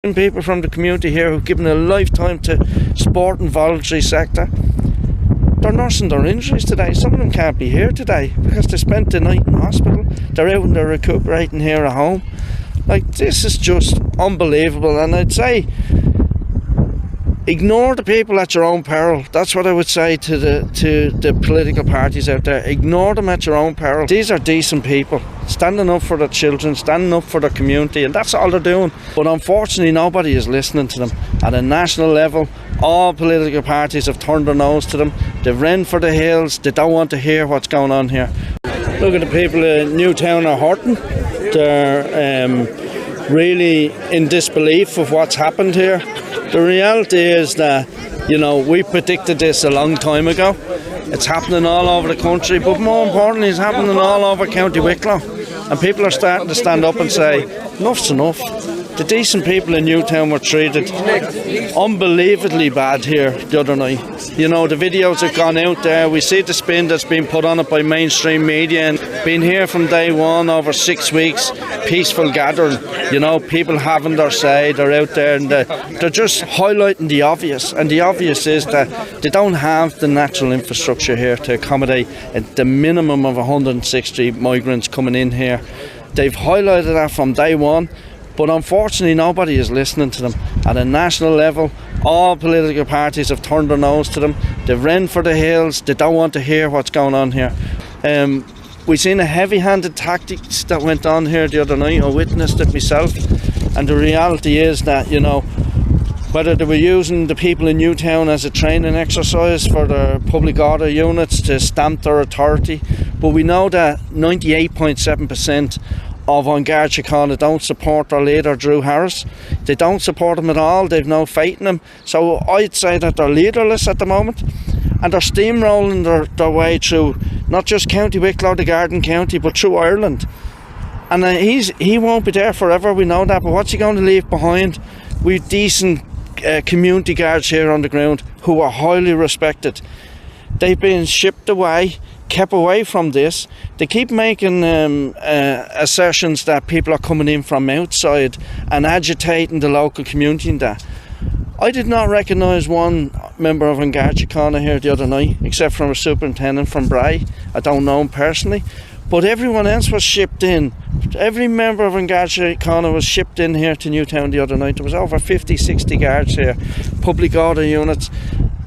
People from the community here who've given a lifetime to sport and voluntary sector, they're nursing their injuries today. Some of them can't be here today because they spent the night in hospital. They're out and they're recuperating here at home. Like, this is just unbelievable, and I'd say ignore the people at your own peril. That's what I would say to the political parties out there. Ignore them at your own peril. These are decent people, standing up for their children, standing up for their community, and that's all they're doing. But unfortunately, nobody is listening to them. At a national level, all political parties have turned their nose to them. They've run for the hills. They don't want to hear what's going on here. Look at the people in Newtown are hurting. They're really in disbelief of what's happened here. The reality is that, we predicted this a long time ago. It's happening all over the country, but more importantly, it's happening all over County Wicklow. And people are starting to stand up and say, enough's enough. The decent people in Newtown were treated unbelievably bad here the other night. The videos have gone out there. We see the spin that's been put on it by mainstream media, and been here from day one, over 6 weeks, peaceful gathering. People having their say. They're out there and they're just highlighting the obvious. And the obvious is that they don't have the natural infrastructure here to accommodate the minimum of 160 migrants coming in here. They've highlighted that from day one. But unfortunately, nobody is listening to them. At a national level, all political parties have turned their nose to them. They've run for the hills. They don't want to hear what's going on here. We've seen a heavy-handed tactics that went on here the other night. I witnessed it myself. And the reality is that, whether they were using the people in Newtown as a training exercise for their public order units to stamp their authority, but we know that 98.7% of An Garda Síochána don't support their leader, Drew Harris. They don't support him at all. They've no faith in him. So I'd say that they're leaderless at the moment, and they're steamrolling their way through not just County Wicklow, the Garden County, but through Ireland. And he won't be there forever, we know that, but what's he going to leave behind? We've decent community guards here on the ground who are highly respected. They've been shipped away, kept away from this. They keep making assertions that people are coming in from outside and agitating the local community in that. I did not recognise one member of An Garda Síochána here the other night, except from a superintendent from Bray. I don't know him personally, but everyone else was shipped in. Every member of An Garda Síochána was shipped in here to Newtown the other night. There was over 50, 60 guards here, public order units.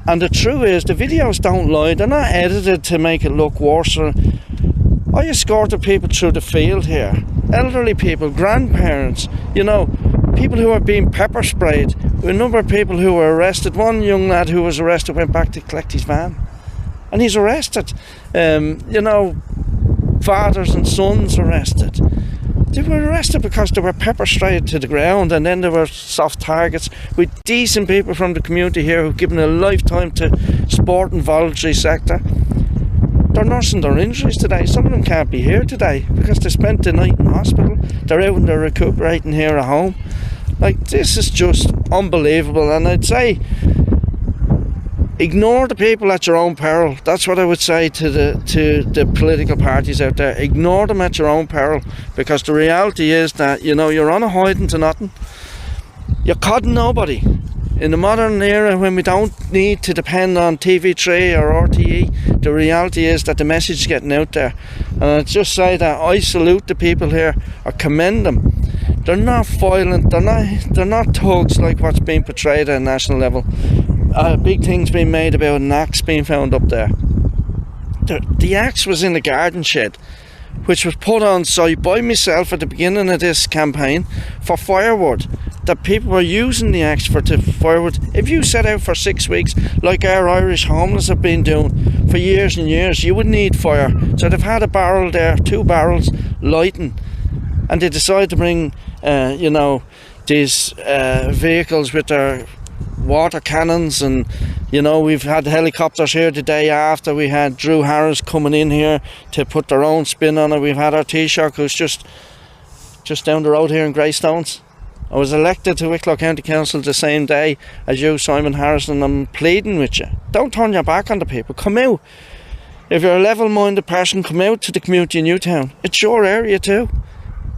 And the truth is, the videos don't lie. They're not edited to make it look worse. I escorted people through the field here. Elderly people, grandparents, people who are being pepper sprayed. A number of people who were arrested. One young lad who was arrested went back to collect his van. And he's arrested. Fathers and sons arrested. They were arrested because they were pepper sprayed to the ground, and then there were soft targets with decent people from the community here who've given a lifetime to sport and voluntary sector. They're nursing their injuries today. Some of them can't be here today because they spent the night in hospital. They're out and they're recuperating here at home. Like, this is just unbelievable, and I'd say ignore the people at your own peril. That's what I would say to the political parties out there. Ignore them at your own peril, because the reality is that, you're on a hiding to nothing. You're codding nobody. In the modern era, when we don't need to depend on TV3 or RTE, the reality is that the message is getting out there. And I'd just say that I salute the people here, or commend them. They're not violent, they're not thugs like what's being portrayed at a national level. Big things being made about an axe being found up there. The axe was in the garden shed, which was put on site by myself at the beginning of this campaign for firewood. That people were using the axe for firewood. If you set out for 6 weeks, like our Irish homeless have been doing for years and years, you would need fire. So they've had a barrel there, 2 barrels, lighting, and they decided to bring, these vehicles with their water cannons, and we've had helicopters here the day after. We had Drew Harris coming in here to put their own spin on it. We've had our Taoiseach, who's just down the road here in Greystones. I was elected to Wicklow County Council the same day as you, Simon Harrison, and I'm pleading with you. Don't turn your back on the people. Come out. If you're a level-minded person, come out to the community in Newtown. It's your area too.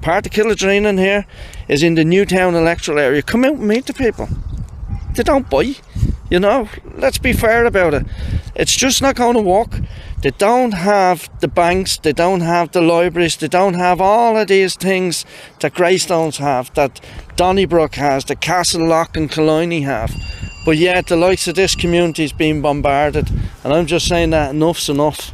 Part of Killadreenan here is in the Newtown electoral area. Come out and meet the people. They don't buy, you know. Let's be fair about it. It's just not going to work. They don't have the banks, they don't have the libraries, they don't have all of these things that Greystones have, that Donnybrook has, that Castlelock and Killiney have. But yet the likes of this community is being bombarded, and I'm just saying that enough's enough.